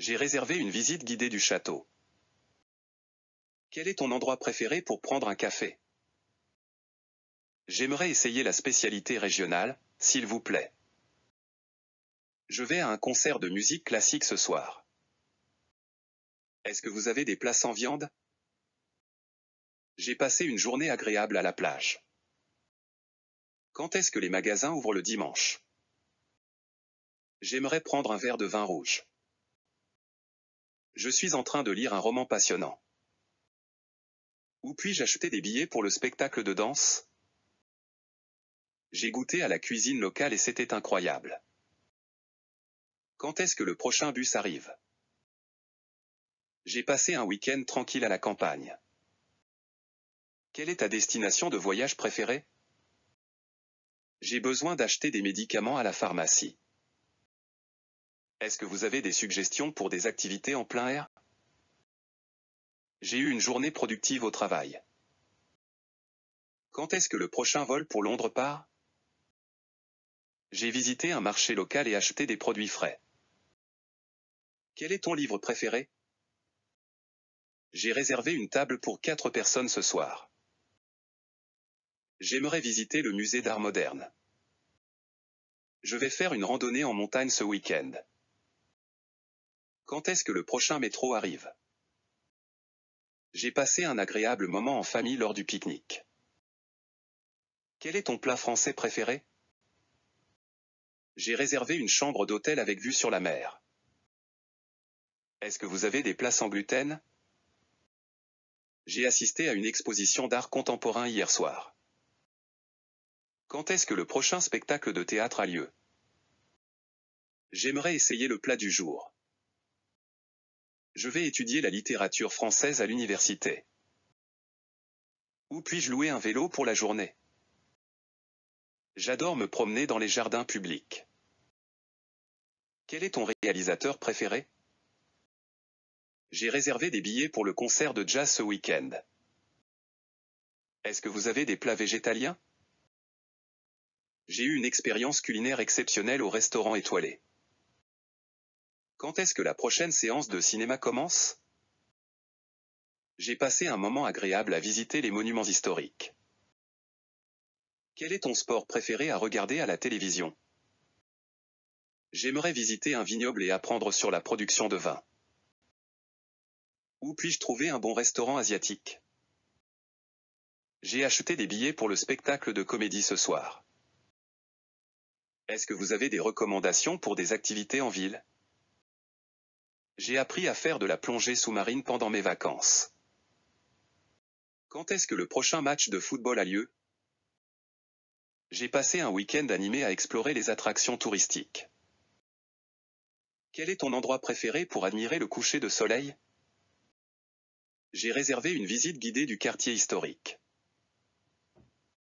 J'ai réservé une visite guidée du château. Quel est ton endroit préféré pour prendre un café? J'aimerais essayer la spécialité régionale, s'il vous plaît. Je vais à un concert de musique classique ce soir. Est-ce que vous avez des plats sans viande? J'ai passé une journée agréable à la plage. Quand est-ce que les magasins ouvrent le dimanche? J'aimerais prendre un verre de vin rouge. Je suis en train de lire un roman passionnant. Où puis-je acheter des billets pour le spectacle de danse? J'ai goûté à la cuisine locale et c'était incroyable. Quand est-ce que le prochain bus arrive? J'ai passé un week-end tranquille à la campagne. Quelle est ta destination de voyage préférée? J'ai besoin d'acheter des médicaments à la pharmacie. Est-ce que vous avez des suggestions pour des activités en plein air? J'ai eu une journée productive au travail. Quand est-ce que le prochain vol pour Londres part? J'ai visité un marché local et acheté des produits frais. Quel est ton livre préféré? J'ai réservé une table pour 4 personnes ce soir. J'aimerais visiter le musée d'art moderne. Je vais faire une randonnée en montagne ce week-end. Quand est-ce que le prochain métro arrive? J'ai passé un agréable moment en famille lors du pique-nique. Quel est ton plat français préféré? J'ai réservé une chambre d'hôtel avec vue sur la mer. Est-ce que vous avez des plats sans gluten? J'ai assisté à une exposition d'art contemporain hier soir. Quand est-ce que le prochain spectacle de théâtre a lieu? J'aimerais essayer le plat du jour. Je vais étudier la littérature française à l'université. Où puis-je louer un vélo pour la journée? J'adore me promener dans les jardins publics. Quel est ton réalisateur préféré? J'ai réservé des billets pour le concert de jazz ce week-end. Est-ce que vous avez des plats végétaliens? J'ai eu une expérience culinaire exceptionnelle au restaurant étoilé. Quand est-ce que la prochaine séance de cinéma commence? J'ai passé un moment agréable à visiter les monuments historiques. Quel est ton sport préféré à regarder à la télévision? J'aimerais visiter un vignoble et apprendre sur la production de vin. Où puis-je trouver un bon restaurant asiatique? J'ai acheté des billets pour le spectacle de comédie ce soir. Est-ce que vous avez des recommandations pour des activités en ville? J'ai appris à faire de la plongée sous-marine pendant mes vacances. Quand est-ce que le prochain match de football a lieu? J'ai passé un week-end animé à explorer les attractions touristiques. Quel est ton endroit préféré pour admirer le coucher de soleil? J'ai réservé une visite guidée du quartier historique.